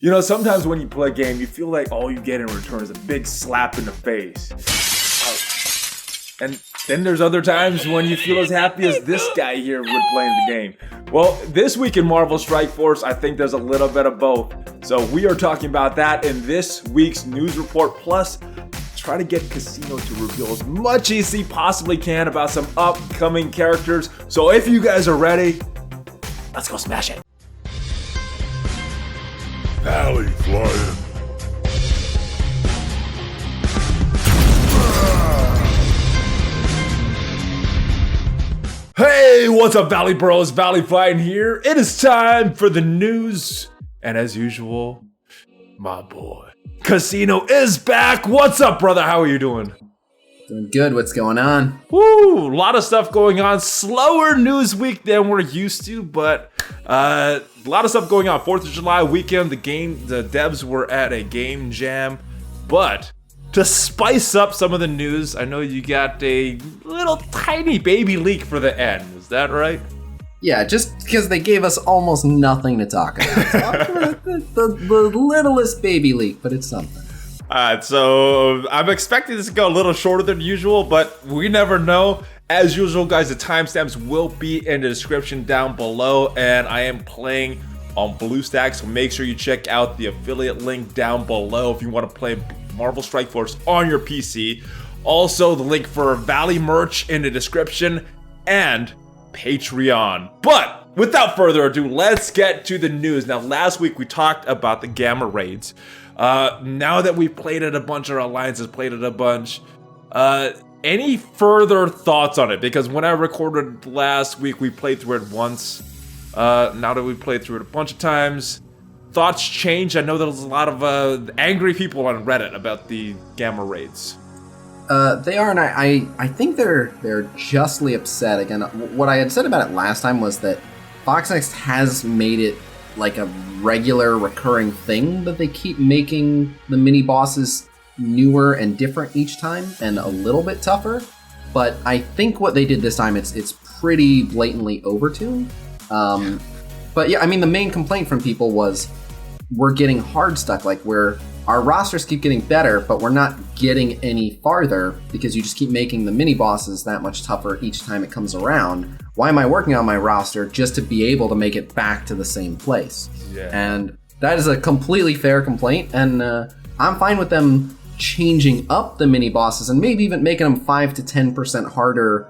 You know, sometimes when you play a game, you feel like all you get in return is a big slap in the face. And then there's other times when you feel as happy as this guy here would playing the game. Well, this week in Marvel Strike Force, I think there's a little bit of both. So we are talking about that in this week's news report. Plus, try to get Khasino to reveal as much as he possibly can about some upcoming characters. So if you guys are ready, let's go smash it. ValleyFlyin. Hey, what's up, Valley Bros? ValleyFlyin here. It is time for the news. And as usual, my boy, Khasino is back. What's up, brother? How are you doing? Doing good. What's going on? Woo! A lot of stuff going on. Slower news week than we're used to, but a lot of stuff going on. 4th of July weekend, the devs were at a game jam. But to spice up some of the news, I know you got a little tiny baby leak for the end. Is that right? Yeah, just because they gave us almost nothing to talk about. So the littlest baby leak, but it's something. Alright, so I'm expecting this to go a little shorter than usual, but we never know. As usual, guys, the timestamps will be in the description down below, and I am playing on BlueStacks, so make sure you check out the affiliate link down below if you want to play Marvel Strike Force on your PC. Also, the link for Valley merch in the description and Patreon. But without further ado, let's get to the news. Now, last week we talked about the Gamma Raids. Now that we've played it a bunch, our alliances played it a bunch, any further thoughts on it? Because when I recorded last week, we played through it once. Now that we've played through it a bunch of times, thoughts change. I know there's a lot of angry people on Reddit about the Gamma Raids. They are, and I think they're justly upset. Again, what I had said about it last time was that FoxNext has made it like a regular recurring thing that they keep making the mini bosses newer and different each time and a little bit tougher. But I think what they did this time, it's pretty blatantly overtuned. But yeah, I mean, the main complaint from people was we're getting hard stuck, like our rosters keep getting better, but we're not getting any farther because you just keep making the mini bosses that much tougher each time it comes around. Why am I working on my roster just to be able to make it back to the same place? Yeah. And that is a completely fair complaint, and I'm fine with them changing up the mini bosses and maybe even making them 5 to 10% harder,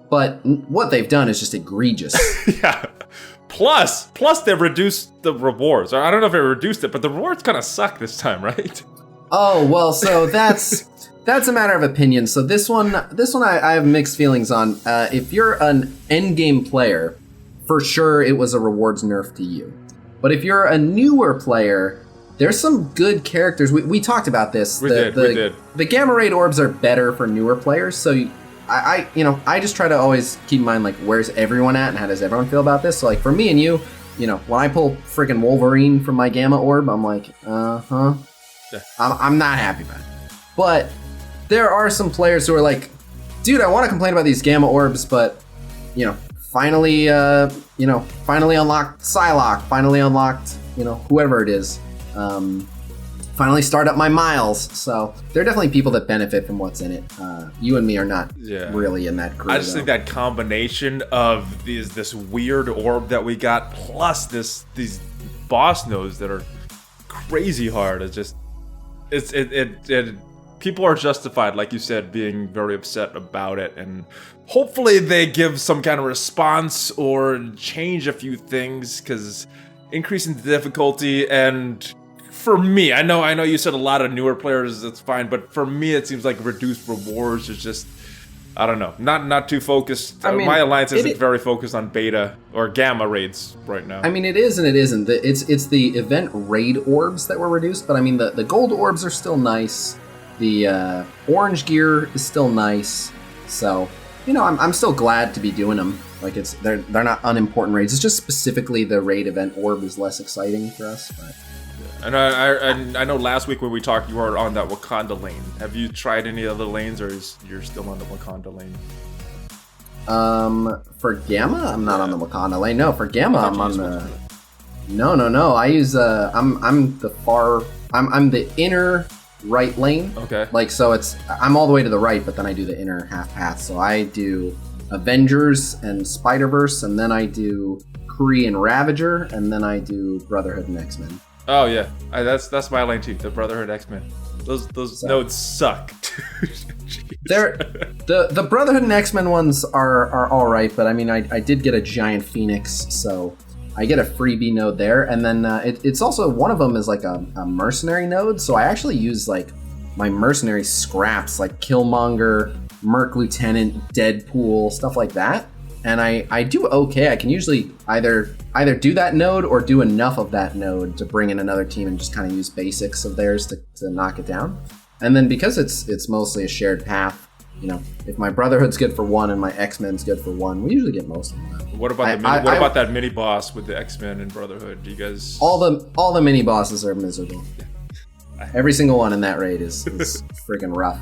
but what they've done is just egregious. Yeah. Plus they've reduced the rewards. Or I don't know if they reduced it, but the rewards kind of suck this time, right? Oh, well, so that's a matter of opinion. So this one I have mixed feelings on. If you're an endgame player, for sure it was a rewards nerf to you. But if you're a newer player, there's some good characters. We talked about this. We did. The Gamma Raid orbs are better for newer players, so I just try to always keep in mind, like, where's everyone at and how does everyone feel about this? So, like, for me and you, when I pull freaking Wolverine from my Gamma Orb, I'm like, yeah. I'm not happy about it. But there are some players who are like, dude, I want to complain about these Gamma Orbs, but, finally unlocked Psylocke, finally unlocked, whoever it is. Finally start up my miles. So there are definitely people that benefit from what's in it. You and me are not really in that group. I just think that combination of this weird orb that we got plus these boss nodes that are crazy hard. People are justified, like you said, being very upset about it, and hopefully they give some kind of response or change a few things, because increasing the difficulty, and for me, I know you said a lot of newer players, that's fine, but for me it seems like reduced rewards is just, I don't know, not too focused. I mean, my alliance isn't very focused on beta or gamma raids right now. I mean, it is and it isn't. It's the event raid orbs that were reduced, but I mean the gold orbs are still nice. The orange gear is still nice. So, I'm still glad to be doing them. Like, they're not unimportant raids. It's just specifically the raid event orb is less exciting for us. But and I know last week when we talked, you were on that Wakanda lane. Have you tried any other lanes, or you're still on the Wakanda lane? For Gamma, I'm not on the Wakanda lane. No, for Gamma, I'm on the. No. I use I'm the inner right lane. Okay. Like, so I'm all the way to the right, but then I do the inner half path. So I do Avengers and Spider-Verse, and then I do Kree and Ravager, and then I do Brotherhood and X-Men. Oh yeah, that's my lane too. The Brotherhood X-Men. Those nodes suck. The Brotherhood and X-Men ones are all right, but I mean, I did get a giant Phoenix, so I get a freebie node there, and then it's also, one of them is like a mercenary node, so I actually use like my mercenary scraps, like Killmonger, Merc Lieutenant, Deadpool, stuff like that, and I do okay. I can usually either do that node or do enough of that node to bring in another team and just kind of use basics of theirs to knock it down. And then because it's mostly a shared path, you know, if my Brotherhood's good for one and my X-Men's good for one, we usually get most of them. What about that mini boss with the X-Men and Brotherhood? Do you guys? All the mini bosses are miserable. Every single one in that raid is freaking rough.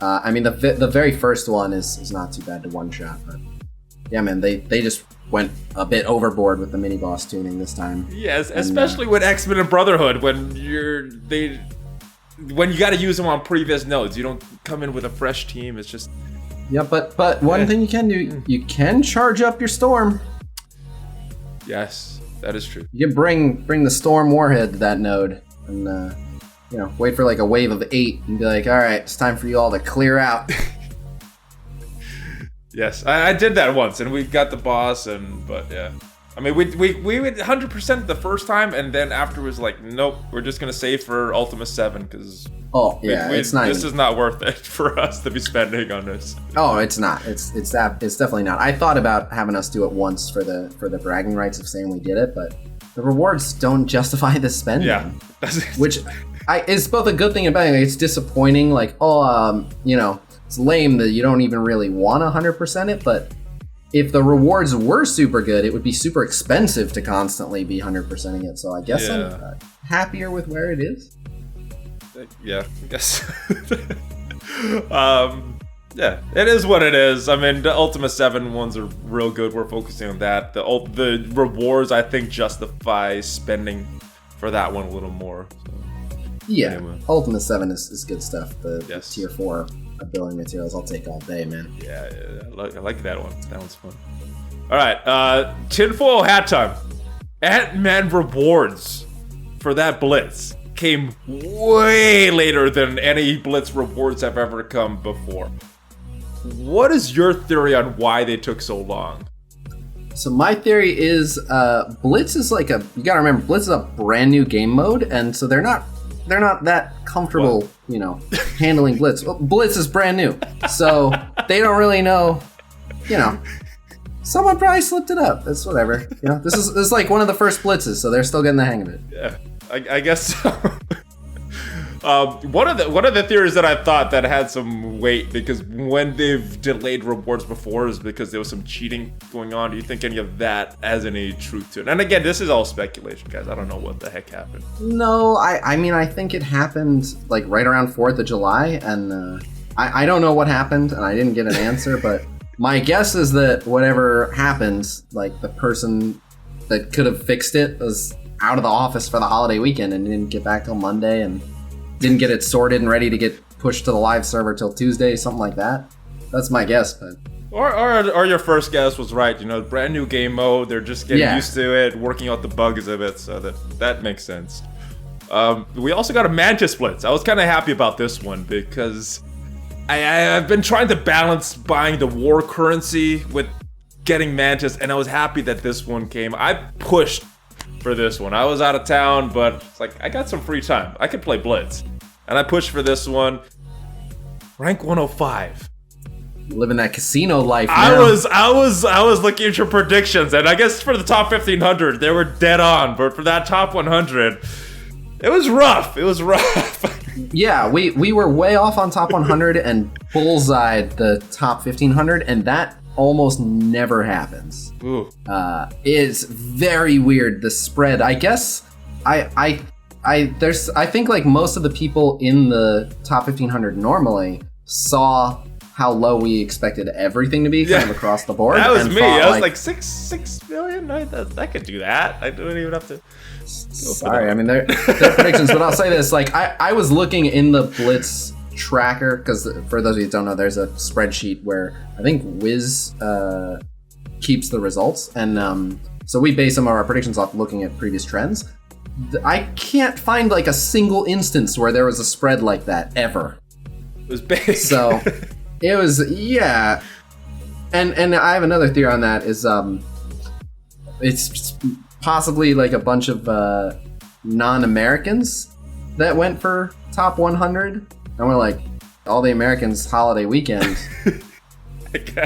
I mean, the very first one is not too bad to one shot, but yeah, man, they just went a bit overboard with the mini boss tuning this time. Yes, especially with X-Men and Brotherhood when you got to use them on previous nodes. You don't come in with a fresh team. It's just yeah, but one thing you can do, you can charge up your storm. Yes, that is true. You can bring the storm warhead to that node and wait for like a wave of 8 and be like, all right, it's time for you all to clear out. Yes, I did that once, and we got the boss, but yeah. I mean, we went 100% the first time, and then afterwards, like, nope, we're just gonna save for Ultima 7 because it's not. This is not worth it for us to be spending on this. Oh, it's not. It's definitely not. I thought about having us do it once for the bragging rights of saying we did it, but the rewards don't justify the spending. Yeah, which is both a good thing and a bad thing. It's disappointing. Like, it's lame that you don't even really want 100% it, but if the rewards were super good, it would be super expensive to constantly be 100%ing it. So I guess I'm happier with where it is. Yeah, I guess. Yeah, it is what it is. I mean, the Ultima 7 ones are real good. We're focusing on that. The rewards, I think, justify spending for that one a little more. So, yeah, anyway. Ultima 7 is good stuff. The tier 4 ability materials I'll take all day, man. Yeah, I like that one. That one's fun. All right, tinfoil hat time. Ant-Man rewards for that Blitz came way later than any Blitz rewards have ever come before. What is your theory on why they took so long? So my theory is Blitz is like you gotta remember, Blitz is a brand new game mode, and so they're not that comfortable, handling Blitz. Well, Blitz is brand new, so they don't really know, someone probably slipped it up. It's whatever. This is like one of the first Blitzes, so they're still getting the hang of it. Yeah, I guess so. One of the theories that I thought that had some weight, because when they've delayed rewards before is because there was some cheating going on. Do you think any of that has any truth to it? And again, this is all speculation, guys. I don't know what the heck happened. No, I mean, I think it happened like right around 4th of July, and I don't know what happened, and I didn't get an answer, but my guess is that whatever happened, like the person that could have fixed it was out of the office for the holiday weekend and didn't get back till Monday, and didn't get it sorted and ready to get pushed to the live server till Tuesday, something like that. That's my guess, but or your first guess was right. Brand new game mode. They're just getting used to it, working out the bugs of it, so that makes sense. We also got a Mantis Blitz. I was kind of happy about this one because I've been trying to balance buying the war currency with getting Mantis, and I was happy that this one came. I pushed for this one. I was out of town, but it's like I got some free time. I could play Blitz, and I pushed for this one. Rank 105. Living that casino life. I was looking at your predictions, and I guess for the top 1500 they were dead on, but for that top 100, it was rough. Yeah, we were way off on top 100 and bullseyed the top 1500, and that almost never happens. Ooh. It's very weird, the spread. I guess I think like most of the people in the top 1500 normally saw how low we expected everything to be, kind of across the board. That was and me. thought, I was like 6 million. I could do that. I don't even have to. Sorry, I mean they're predictions, but I'll say this: like I was looking in the Blitz tracker because for those of you who don't know, there's a spreadsheet where I think Wiz keeps the results, and so we base some of our predictions off looking at previous trends. I can't find like a single instance where there was a spread like that ever. It was big. So it was, yeah. And I have another theory on that is it's possibly like a bunch of non-Americans that went for top 100, and we're like all the Americans holiday weekend.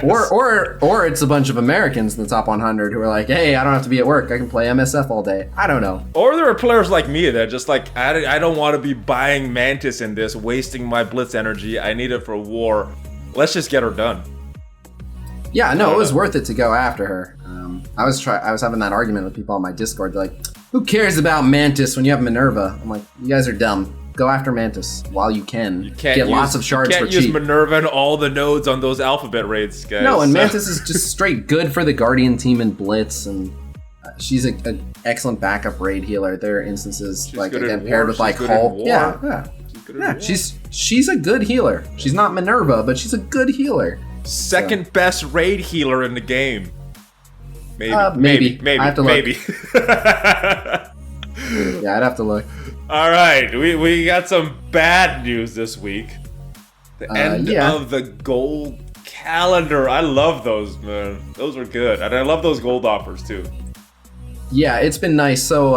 Or it's a bunch of Americans in the top 100 who are like, hey, I don't have to be at work. I can play MSF all day. I don't know. Or there are players like me that just like, I don't want to be buying Mantis in this, wasting my Blitz energy. I need it for war. Let's just get her done. Yeah, no, it was worth it to go after her. I was having that argument with people on my Discord. They're like, who cares about Mantis when you have Minerva? I'm like, you guys are dumb. Go after Mantis while you can. You can't get lots of shards for cheap. You can't use Minerva and all the nodes on those alphabet raids, guys. No, and Mantis is just straight good for the Guardian team in Blitz, and she's an excellent backup raid healer. There are instances she's like again paired with like Hulk. Yeah. She's a good healer. She's not Minerva, but she's a good healer. Second best raid healer in the game. Maybe. I have to look. Maybe. Yeah, I'd have to look. All right, we got some bad news this week. The end of the gold calendar. I love those, man. Those are good, and I love those gold offers too. Yeah, it's been nice. So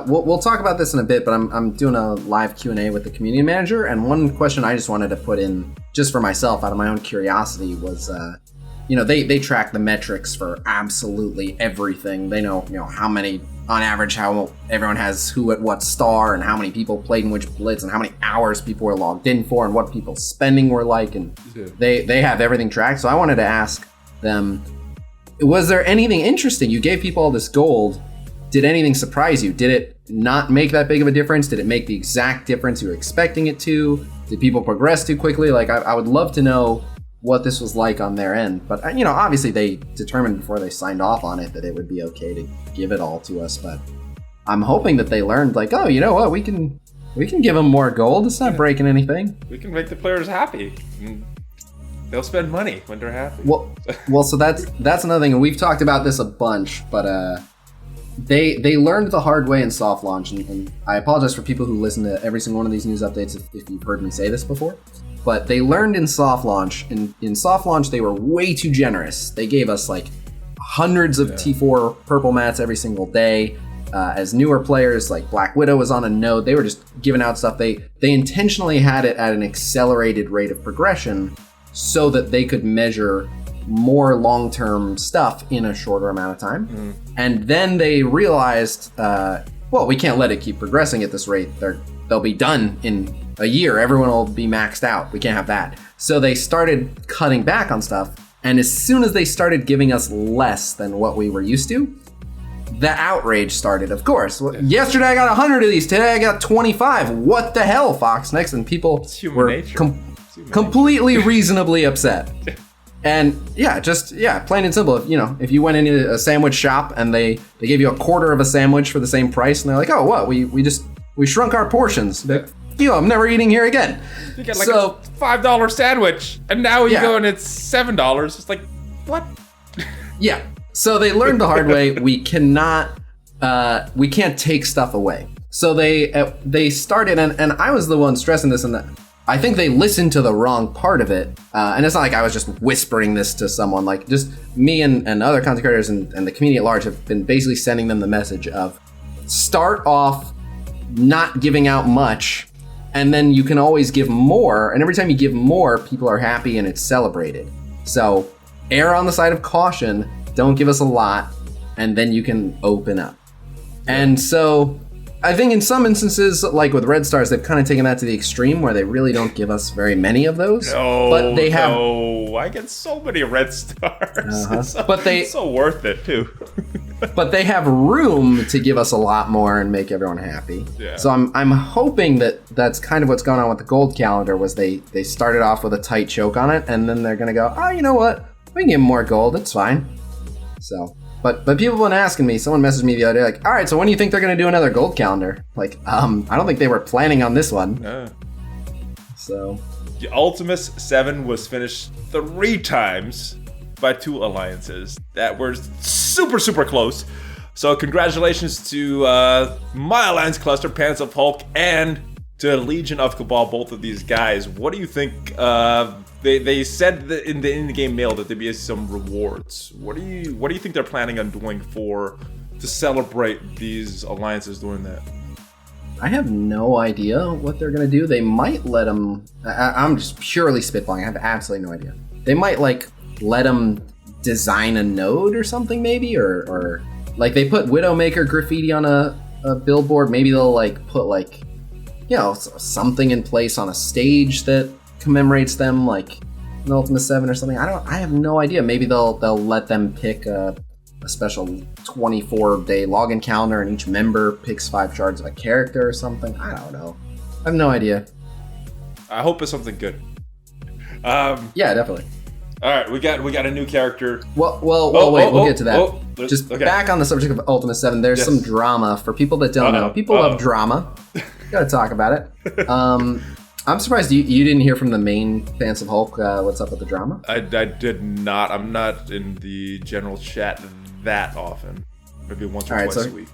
we'll talk about this in a bit, but I'm doing a live Q&A with the community manager, and one question I just wanted to put in just for myself out of my own curiosity was, they track the metrics for absolutely everything. They know how many, on average, how everyone has who at what star, and how many people played in which Blitz, and how many hours people were logged in for, and what people's spending were like, and they have everything tracked. So I wanted to ask them, was there anything interesting? You gave people all this gold. Did anything surprise you? Did it not make that big of a difference? Did it make the exact difference you were expecting it to? Did people progress too quickly? Like, I would love to know what this was like on their end. But, obviously they determined before they signed off on it that it would be okay to give it all to us. But I'm hoping that they learned, like, oh, you know what? We can give them more gold. It's not breaking anything. We can make the players happy. They'll spend money when they're happy. Well, so that's another thing, and we've talked about this a bunch, but they learned the hard way in soft launch, and I apologize for people who listen to every single one of these news updates if you've heard me say this before, but they learned in soft launch. In soft launch, they were way too generous. They gave us like hundreds of T4 purple mats every single day. As newer players, like Black Widow was on a node, they were just giving out stuff. They intentionally had it at an accelerated rate of progression, so that they could measure more long-term stuff in a shorter amount of time. And then they realized, we can't let it keep progressing at this rate. They'll be done in a year. Everyone will be maxed out. We can't have that. So they started cutting back on stuff. And as soon as they started giving us less than what we were used to, the outrage started, of course. Yesterday I got 100 of these. Today I got 25. What the hell, Fox Next? And people were completely reasonably upset. And plain and simple. If you went into a sandwich shop and they gave you a quarter of a sandwich for the same price, and they're like, oh, what? We shrunk our portions. I'm never eating here again. You get like a $5 sandwich, and now you go and it's $7. It's like, what? Yeah. So they learned the hard way. We can't take stuff away. So they started, and I was the one stressing this, and I think they listened to the wrong part of it. And it's not like I was just whispering this to someone. Like, just me and other content creators and the community at large have been basically sending them the message of start off not giving out much, and then you can always give more. And every time you give more, people are happy and it's celebrated. So err on the side of caution. Don't give us a lot, and then you can open up. And so I think in some instances, like with Red Stars, they've kind of taken that to the extreme where they really don't give us very many of those. But they have. No, I get so many Red Stars. It's so worth it too. But they have room to give us a lot more and make everyone happy. Yeah. So I'm hoping that that's kind of what's going on with the gold calendar. Was they started off with a tight choke on it, and then they're gonna go, oh, you know what? We can give them more gold. It's fine. So. But people have been asking me, someone messaged me the other day, like, all right, so when do you think they're going to do another gold calendar? Like, I don't think they were planning on this one. So. The Ultimus 7 was finished 3 times by 2 alliances that were super, super close. So congratulations to my alliance cluster, Pants of Hulk, and to Legion of Cabal, both of these guys. What do you think? They said that in the in-game mail that there'd be some rewards. What do you think they're planning on doing to celebrate these alliances doing that? I have no idea what they're gonna do. They might let them. I'm just purely spitballing. I have absolutely no idea. They might let them design a node or something, maybe, or like they put Widowmaker graffiti on a billboard. Maybe they'll put something in place on a stage that commemorates them, like an Ultima 7 or something. I have no idea. Maybe they'll let them pick a special 24-day login calendar, and each member picks 5 shards of a character or something. I don't know. I have no idea. I hope it's something good. Yeah, definitely. All right, we got a new character. Wait, we'll get to that. Back on the subject of Ultima 7, there's some drama. For people that don't know, people love drama. Gotta talk about it. I'm surprised you didn't hear from the main Pants of Hulk. What's up with the drama? I did not. I'm not in the general chat that often. Maybe once or twice a week.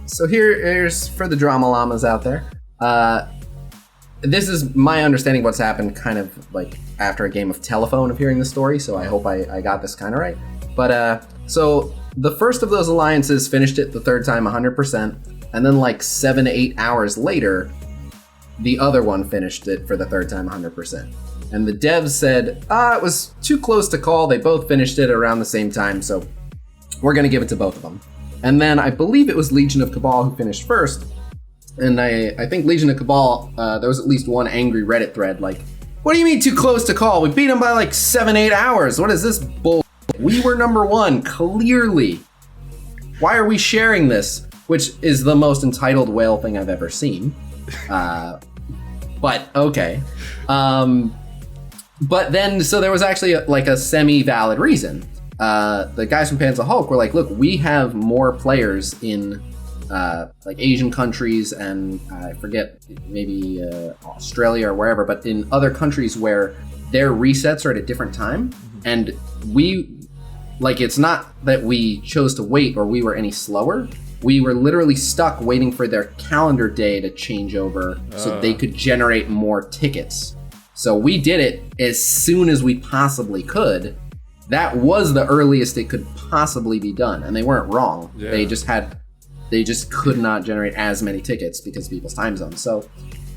So here's for the drama llamas out there. This is my understanding of what's happened kind of like after a game of telephone of hearing the story, so I hope I got this kind of right. But so the first of those alliances finished it the third time 100%, and then 7 to 8 hours later, the other one finished it for the third time 100%. And the devs said, it was too close to call. They both finished it around the same time, so we're going to give it to both of them. And then I believe it was Legion of Cabal who finished first. And I think Legion of Cabal, there was at least one angry Reddit thread like, what do you mean too close to call? We beat them by 7-8 hours. What is this bull? We were number 1, clearly. Why are we sharing this? Which is the most entitled whale thing I've ever seen. But okay. But then, so there was actually a semi-valid reason. The guys from Pants of Hulk were like, look, we have more players in Asian countries and I forget, maybe Australia or wherever, but in other countries where their resets are at a different time. And it's not that we chose to wait or we were any slower. We were literally stuck waiting for their calendar day to change over so they could generate more tickets. So we did it as soon as we possibly could. That was the earliest it could possibly be done, and they weren't wrong. Yeah. They just could not generate as many tickets because of people's time zones. So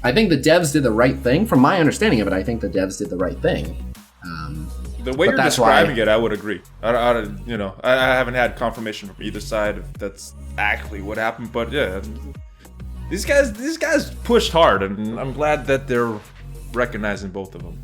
I think the devs did the right thing. From my understanding of it, I think the devs did the right thing. The way you're describing it, I would agree. I haven't had confirmation from either side if that's actually what happened, but yeah, these guys pushed hard, and I'm glad that they're recognizing both of them.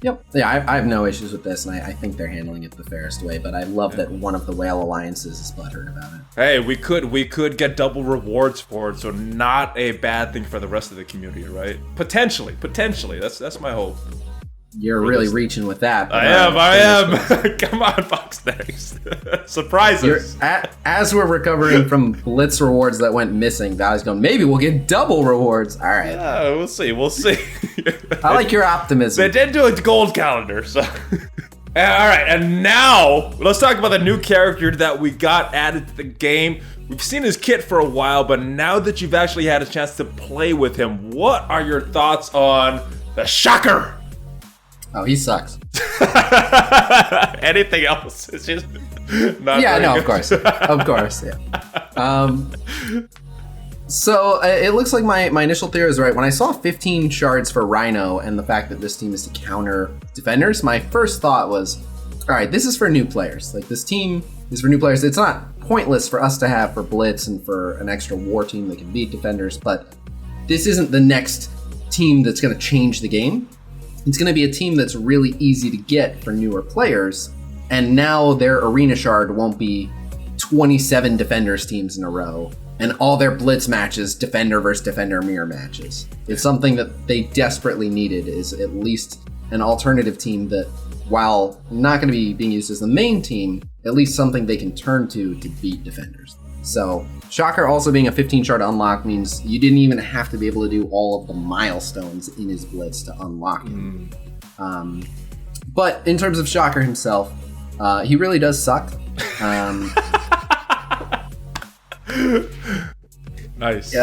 Yep. Yeah, I have no issues with this, and I think they're handling it the fairest way. But I love that one of the whale alliances is butthurt about it. Hey, we could get double rewards for it, so not a bad thing for the rest of the community, right? Potentially. That's my hope. You're really reaching with that. I am. Come on, BlueStacks. Surprises. As we're recovering from Blitz rewards that went missing, Valley's going, maybe we'll get double rewards. All right. Yeah, we'll see. I like your optimism. They did do a gold calendar, so. All right, and now let's talk about the new character that we got added to the game. We've seen his kit for a while, but now that you've actually had a chance to play with him, what are your thoughts on the Shocker? Oh, he sucks. Anything else? It's just not. Yeah, no, good. of course, yeah. So it looks like my initial theory is right. When I saw 15 shards for Rhino and the fact that this team is to counter defenders, my first thought was, all right, this is for new players. This team is for new players. It's not pointless for us to have for Blitz and for an extra war team that can beat defenders, but this isn't the next team that's going to change the game. It's going to be a team that's really easy to get for newer players, and now their arena shard won't be 27 defenders teams in a row, and all their Blitz matches defender versus defender mirror matches. It's something that they desperately needed, is at least an alternative team that, while not going to be being used as the main team, at least something they can turn to beat defenders. So Shocker also being a 15 shard unlock means you didn't even have to be able to do all of the milestones in his Blitz to unlock him. But in terms of Shocker himself, he really does suck. Nice.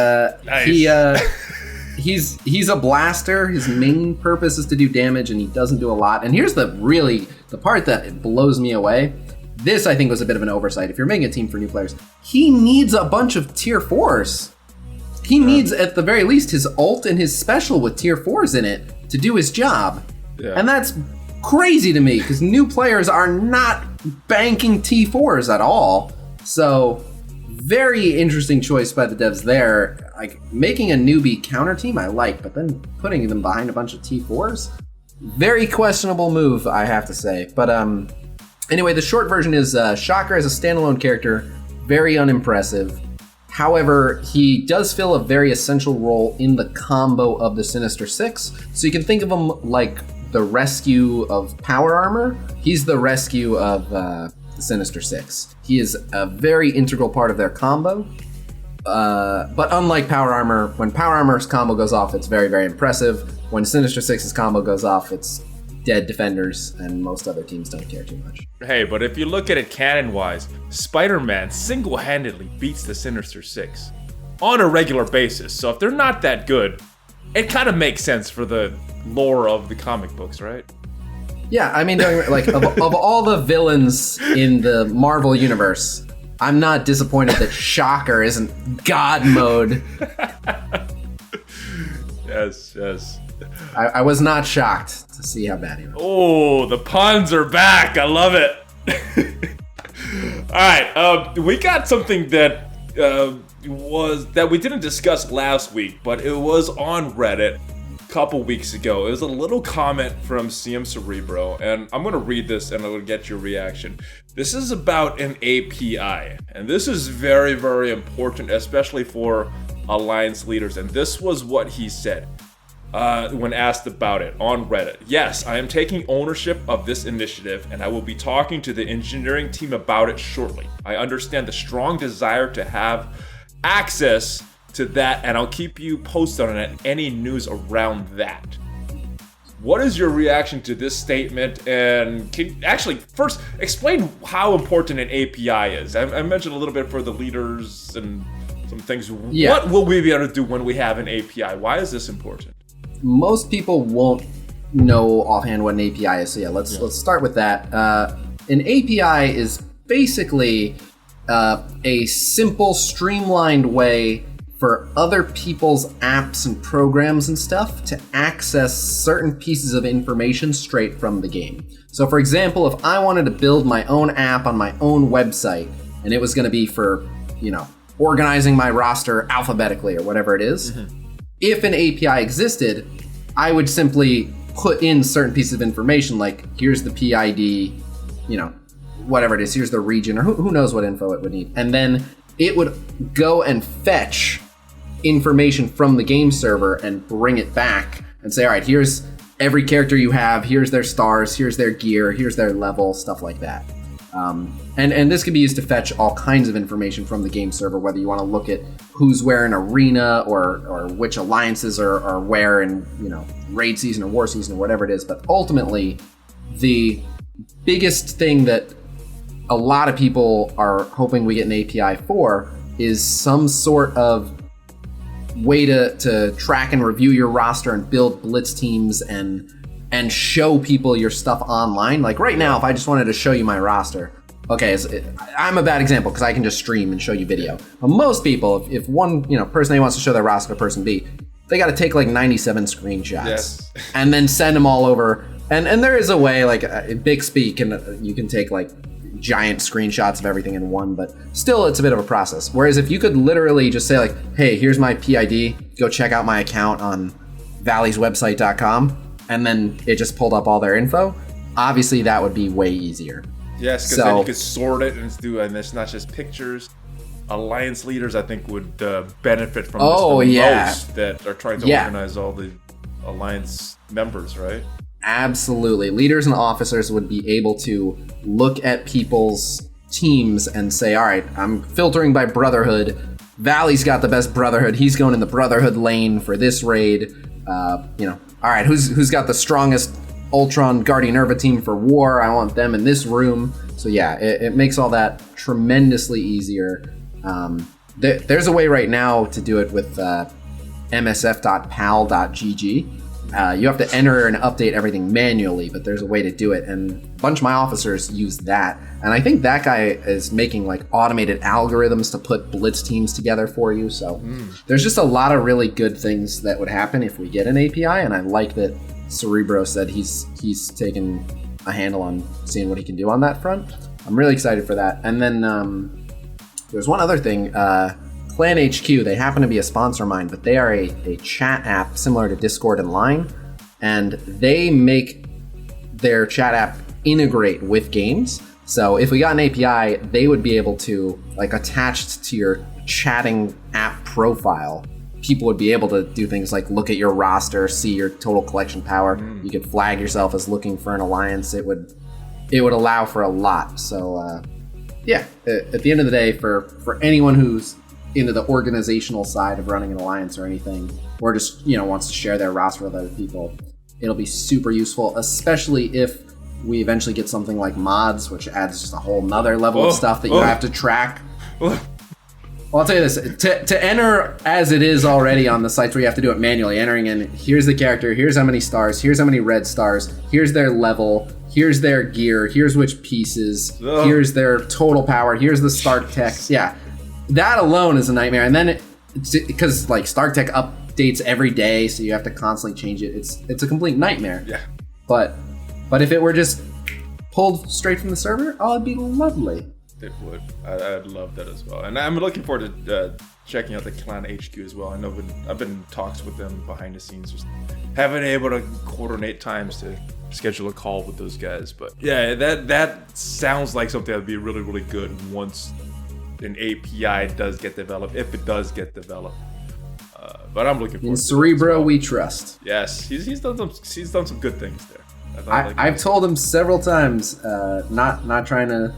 He's a blaster. His main purpose is to do damage, and he doesn't do a lot. And here's the part that blows me away. This, I think, was a bit of an oversight. If you're making a team for new players, he needs a bunch of tier 4s. He needs, at the very least, his ult and his special with tier 4s in it to do his job. Yeah. And that's crazy to me, because new players are not banking T4s at all. So, very interesting choice by the devs there. Like, making a newbie counter team I like, but then putting them behind a bunch of T4s, very questionable move, I have to say. But anyway, the short version is Shocker as a standalone character, very unimpressive. However, he does fill a very essential role in the combo of the Sinister Six. So you can think of him like the rescue of Power Armor. He's the rescue of the Sinister Six. He is a very integral part of their combo. But unlike Power Armor, when Power Armor's combo goes off, it's very, very impressive. When Sinister Six's combo goes off, it's dead defenders, and most other teams don't care too much. Hey, but if you look at it canon-wise, Spider-Man single-handedly beats the Sinister Six on a regular basis. So if they're not that good, it kind of makes sense for the lore of the comic books, right? Yeah, I mean, like of all the villains in the Marvel universe, I'm not disappointed that Shocker isn't God mode. Yes. I was not shocked to see how bad he was. Oh, the puns are back. I love it. All right, we got something that we didn't discuss last week, but it was on Reddit a couple weeks ago. It was a little comment from CM Cerebro, and I'm going to read this and I'm going to get your reaction. This is about an API, and this is very, very important, especially for Alliance leaders, and this was what he said. When asked about it on Reddit. Yes, I am taking ownership of this initiative, and I will be talking to the engineering team about it shortly. I understand the strong desire to have access to that, and I'll keep you posted on it, any news around that. What is your reaction to this statement? And can actually first explain how important an API is. I mentioned a little bit for the leaders and some things. Yeah. What will we be able to do when we have an API? Why is this important? Most people won't know offhand what an API is, so let's start with that. An API is basically a simple, streamlined way for other people's apps and programs and stuff to access certain pieces of information straight from the game. So for example, if I wanted to build my own app on my own website, and it was going to be for, organizing my roster alphabetically or whatever it is, if an API existed, I would simply put in certain pieces of information, like here's the PID, whatever it is, here's the region, or who knows what info it would need. And then it would go and fetch information from the game server and bring it back and say, all right, here's every character you have, here's their stars, here's their gear, here's their level, stuff like that. And this can be used to fetch all kinds of information from the game server, whether you want to look at who's where in arena or which alliances are where in, raid season or war season or whatever it is. But ultimately, the biggest thing that a lot of people are hoping we get an API for is some sort of way to track and review your roster and build blitz teams and show people your stuff online. Like right now, if I just wanted to show you my roster, okay, I'm a bad example because I can just stream and show you video. But most people, if one person A wants to show their roster to person B, they got to take like 97 screenshots and then send them all over. And there is a way, like Bixby you can take like giant screenshots of everything in one, but still it's a bit of a process. Whereas if you could literally just say like, hey, here's my PID, go check out my account on valleyswebsite.com, and then it just pulled up all their info, obviously that would be way easier. Yes, because then you could sort it and it's not just pictures. Alliance leaders, I think, would benefit from this the most, that are trying to organize all the Alliance members, right? Absolutely. Leaders and officers would be able to look at people's teams and say, all right, I'm filtering by Brotherhood. Valley's got the best Brotherhood. He's going in the Brotherhood lane for this raid. All right, who's got the strongest Ultron Guardian Urva team for war? I want them in this room. So yeah, it makes all that tremendously easier. There's a way right now to do it with msf.pal.gg. You have to enter and update everything manually, but there's a way to do it, and a bunch of my officers use that. And I think that guy is making like automated algorithms to put blitz teams together for you. So there's just a lot of really good things that would happen if we get an API, and I like that Cerebro said he's taken a handle on seeing what he can do on that front. I'm really excited for that. And then there's one other thing. Clan HQ, they happen to be a sponsor of mine, but they are a chat app similar to Discord and Line, and they make their chat app integrate with games. So if we got an API, they would be able to, like, attached to your chatting app profile, people would be able to do things like look at your roster, see your total collection power. You could flag yourself as looking for an alliance. It would allow for a lot. So yeah, at the end of the day, for anyone who's into the organizational side of running an alliance or anything, or just wants to share their roster with other people, it'll be super useful, especially if we eventually get something like mods, which adds just a whole nother level of stuff that you have to track. Well, I'll tell you this, to enter as it is already on the sites where you have to do it manually, entering in, here's the character, here's how many stars, here's how many red stars, here's their level, here's their gear, here's which pieces, here's their total power, here's the start text. Yeah, that alone is a nightmare. And then because like Stark Tech updates every day, so you have to constantly change it. It's a complete nightmare. Yeah. But if it were just pulled straight from the server, oh, it'd be lovely. It would. I'd love that as well. And I'm looking forward to checking out the Clan HQ as well. I know I've been in talks with them behind the scenes, just haven't been able to coordinate times to schedule a call with those guys. But yeah, that sounds like something that'd be really, really good once an API does get developed, if it does get developed. But I'm looking forward in Cerebro, we trust. Yes, he's done some good things there. I've told him several times, not trying to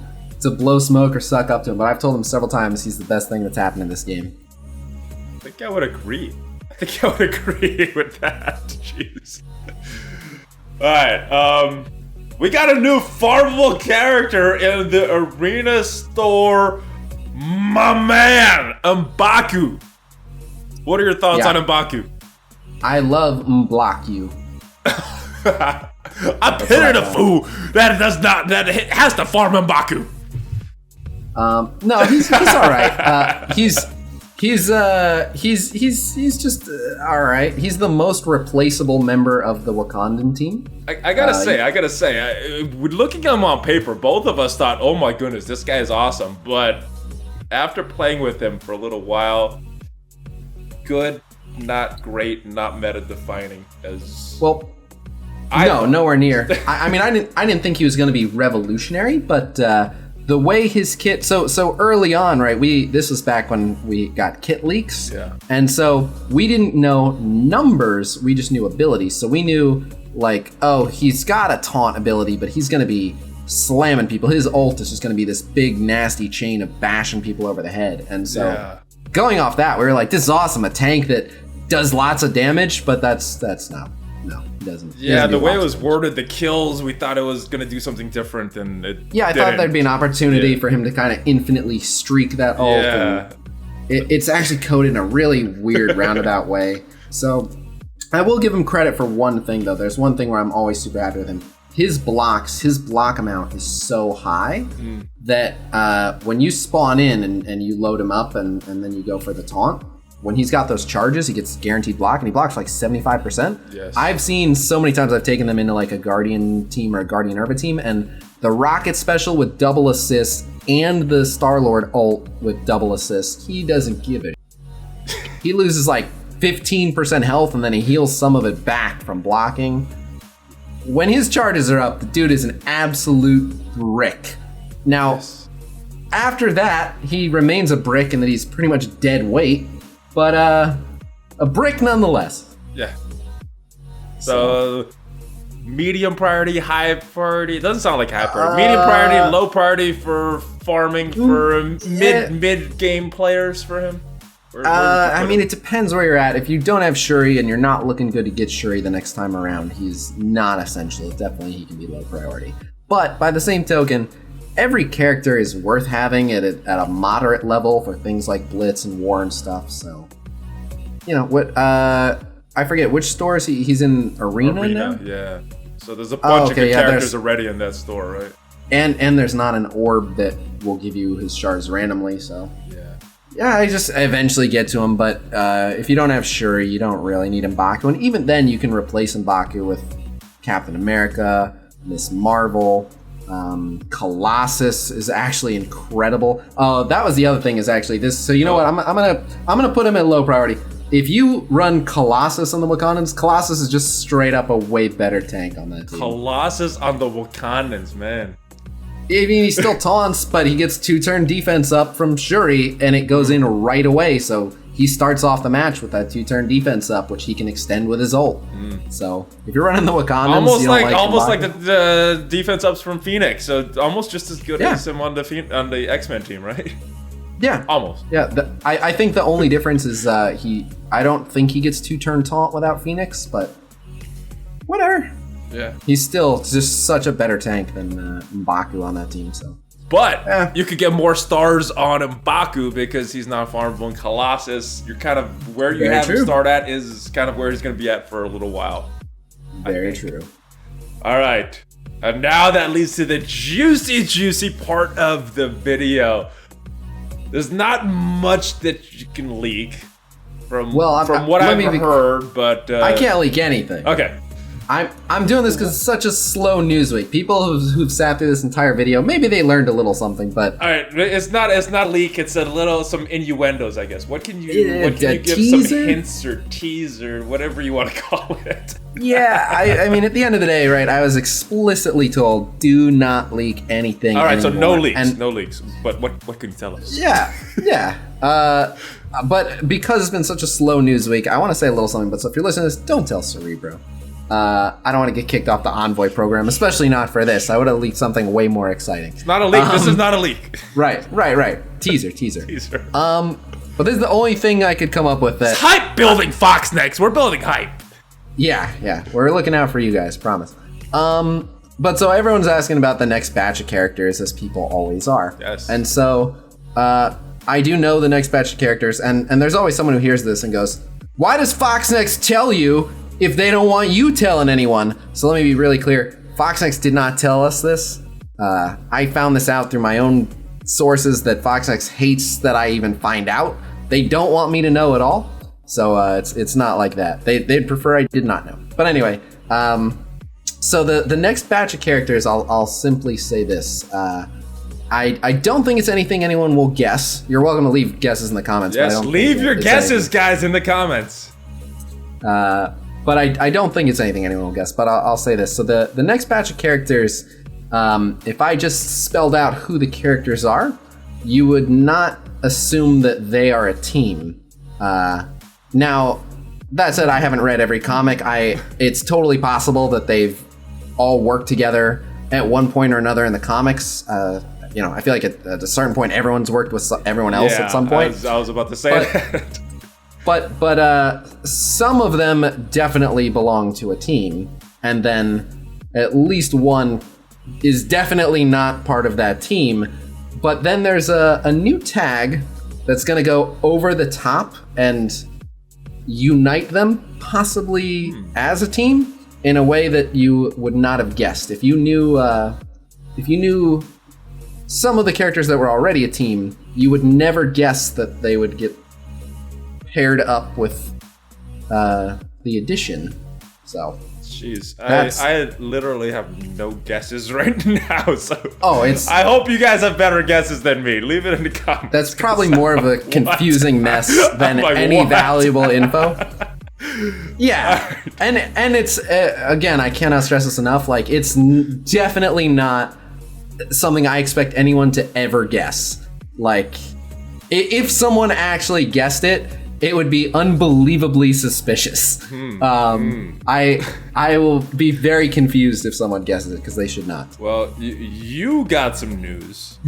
blow smoke or suck up to him, but I've told him several times he's the best thing that's happened in this game. I think I would agree with that. Jeez. Alright, we got a new farmable character in the arena store. My man, Mbaku. What are your thoughts on Mbaku? I love Mbaku. I pity the fool that has to farm Mbaku. No, he's all right. He's just all right. He's the most replaceable member of the Wakandan team. I gotta say, looking at him on paper, both of us thought, oh my goodness, this guy is awesome. But after playing with him for a little while, good, not great, not meta defining as well. Nowhere near. I mean, I didn't think he was going to be revolutionary, but the way his kit. So early on, right? This was back when we got kit leaks, and so we didn't know numbers. We just knew abilities. So we knew like, oh, he's got a taunt ability, but he's going to be slamming people. His ult is just going to be this big nasty chain of bashing people over the head. And so going off that, we were like, this is awesome. A tank that does lots of damage, but that's not. No, it doesn't. Yeah, the way it was worded, the kills, we thought it was going to do something different, and it I thought there'd be an opportunity for him to kind of infinitely streak that ult. Yeah. It's actually coded in a really weird roundabout way. So I will give him credit for one thing, though. There's one thing where I'm always super happy with him. His block amount is so high that when you spawn in and you load him up and then you go for the taunt, when he's got those charges, he gets guaranteed block, and he blocks like 75%. Yes. I've seen so many times I've taken them into like a Guardian team or a Guardian Urva team, and the rocket special with double assist, and the Star-Lord ult with double assist, he doesn't give it. He loses like 15% health and then he heals some of it back from blocking. When his charges are up, the dude is an absolute brick. Now, after that, he remains a brick in that he's pretty much dead weight, but a brick nonetheless. Yeah. So, medium priority, high priority. It doesn't sound like high priority. Medium priority, low priority for farming for mid game players for him. I mean, it depends where you're at. If you don't have Shuri and you're not looking good to get Shuri the next time around, he's not essential. Definitely, he can be low priority. But by the same token, every character is worth having at a moderate level for things like Blitz and War and stuff. So, you know what? I forget which store is he's in Arena now? Yeah. So there's a bunch of good characters already in that store, right? And there's not an orb that will give you his shards randomly, so. Yeah, I just eventually get to him, but if you don't have Shuri, you don't really need Mbaku. And even then, you can replace Mbaku with Captain America, Miss Marvel, Colossus is actually incredible. That was the other thing is actually this. So you know what? I'm gonna put him at low priority. If you run Colossus on the Wakandans, Colossus is just straight up a way better tank on that team. Colossus on the Wakandans, man. I mean, he still taunts, but he gets 2-turn defense up from Shuri, and it goes in right away. So he starts off the match with that 2-turn defense up, which he can extend with his ult. So if you're running the Wakandans, almost like the defense ups from Phoenix, so almost just as good as him on the X-Men team, right? Yeah, almost. Yeah, I think the only difference is I don't think he gets 2-turn taunt without Phoenix, but whatever. Yeah, he's still just such a better tank than Mbaku on that team. So, but you could get more stars on Mbaku because he's not farmable. And Colossus, you're kind of where you have him start at is kind of where he's going to be at for a little while. Very true. All right, and now that leads to the juicy part of the video. There's not much that you can leak from what I've heard, but I can't leak anything. Okay. I'm doing this because it's such a slow news week. People who've sat through this entire video, maybe they learned a little something, but all right, it's not leak. It's some innuendos, I guess. What can you give teaser? Some hints or teaser, whatever you want to call it? Yeah, I mean, at the end of the day, right? I was explicitly told do not leak anything. All right, anymore. So no leaks, no leaks. But what can you tell us? Yeah. But because it's been such a slow news week, I want to say a little something. But so if you're listening to this, don't tell Cerebro. I don't want to get kicked off the Envoy program, especially not for this. I would have leaked something way more exciting. It's not a leak. This is not a leak. Right. Teaser. But this is the only thing I could come up with that. It's hype building Fox next. We're building hype. Yeah. We're looking out for you guys, promise. But so everyone's asking about the next batch of characters, as people always are. Yes. And so I do know the next batch of characters, and there's always someone who hears this and goes, why does Fox Next tell you if they don't want you telling anyone? So let me be really clear. Fox Next did not tell us this. I found this out through my own sources that Fox Next hates that I even find out. They don't want me to know at all. So it's not like that. They'd prefer I did not know. But anyway, so the next batch of characters, I'll simply say this. I don't think it's anything anyone will guess. You're welcome to leave guesses in the comments. Yes, leave your guesses, guys, in the comments. But I don't think it's anything anyone will guess, but I'll say this. So the next batch of characters, if I just spelled out who the characters are, you would not assume that they are a team. Now, that said, I haven't read every comic. It's totally possible that they've all worked together at one point or another in the comics. I feel like at a certain point, everyone's worked with everyone else at some point. I was about to say that. But some of them definitely belong to a team, and then at least one is definitely not part of that team. But then there's a new tag that's going to go over the top and unite them, possibly as a team, in a way that you would not have guessed. If you knew some of the characters that were already a team, you would never guess that they would get paired up with the addition. So. Jeez, I literally have no guesses right now, so I hope you guys have better guesses than me. Leave it in the comments. That's probably more of a confusing mess than any valuable info. Yeah, and it's again, I cannot stress this enough. Like, it's definitely not something I expect anyone to ever guess. Like, if someone actually guessed it, it would be unbelievably suspicious. I will be very confused if someone guesses it, because they should not. Well, you got some news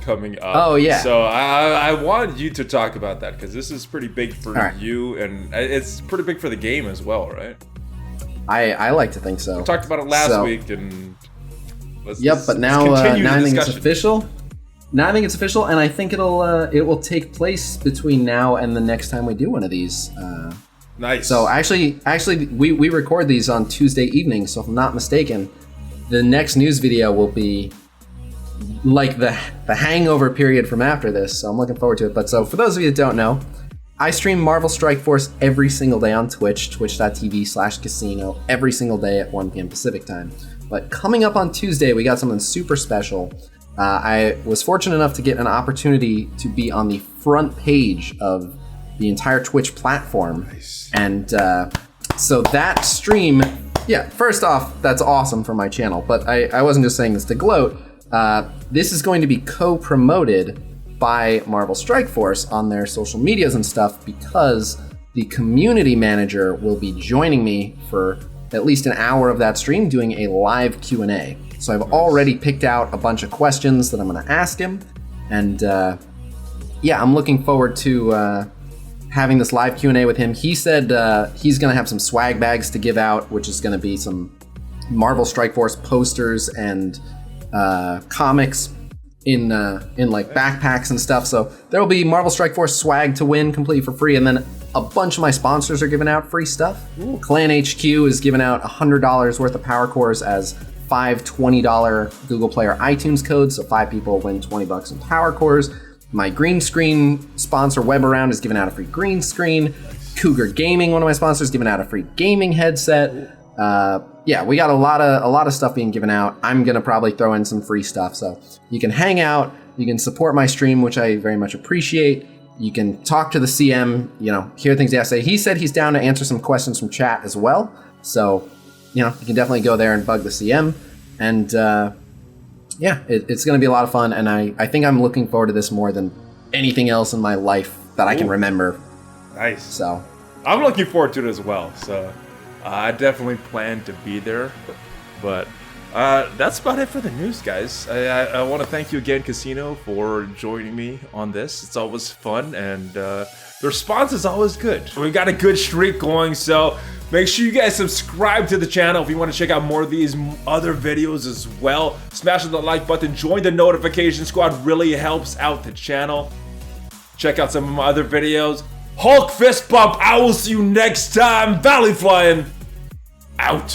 coming up. Oh, yeah. So I want you to talk about that, because this is pretty big for you, and it's pretty big for the game as well, right? I like to think so. We talked about it last week, and but now I think it's official. Now I think it's official, and I think it will take place between now and the next time we do one of these. Nice. So actually, we record these on Tuesday evening. So if I'm not mistaken, the next news video will be like the hangover period from after this. So I'm looking forward to it. But so for those of you that don't know, I stream Marvel Strike Force every single day on Twitch, twitch.tv/Khasino, every single day at 1 p.m. Pacific time. But coming up on Tuesday, we got something super special. I was fortunate enough to get an opportunity to be on the front page of the entire Twitch platform. Nice. And so that stream, first off, that's awesome for my channel, but I wasn't just saying this to gloat. This is going to be co-promoted by Marvel Strike Force on their social medias and stuff, because the community manager will be joining me for at least an hour of that stream doing a live Q&A. So I've already picked out a bunch of questions that I'm going to ask him, and I'm looking forward to having this live Q&A with him. He said he's going to have some swag bags to give out, which is going to be some Marvel Strike Force posters and comics in like backpacks and stuff. So there will be Marvel Strike Force swag to win completely for free, and then a bunch of my sponsors are giving out free stuff. Ooh. Clan HQ is giving out $100 worth of power cores as 5 $20 Google Player iTunes codes, so 5 people win $20 in power cores. My green screen sponsor WebAround is giving out a free green screen. Cougar Gaming, one of my sponsors, giving out a free gaming headset. We got a lot of stuff being given out. I'm gonna probably throw in some free stuff, so you can hang out, you can support my stream, which I very much appreciate. You can talk to the CM, hear things they have to say. He said he's down to answer some questions from chat as well, so you can definitely go there and bug the CM. And it's going to be a lot of fun. And I think I'm looking forward to this more than anything else in my life that I can remember. Nice. So I'm looking forward to it as well. So I definitely plan to be there. But that's about it for the news, guys. I want to thank you again, Khasino, for joining me on this. It's always fun, and the response is always good. We got a good streak going, so make sure you guys subscribe to the channel if you want to check out more of these other videos as well. Smash the like button, join the notification squad, really helps out the channel. Check out some of my other videos. Hulk fist bump, I will see you next time. ValleyFlyin, out.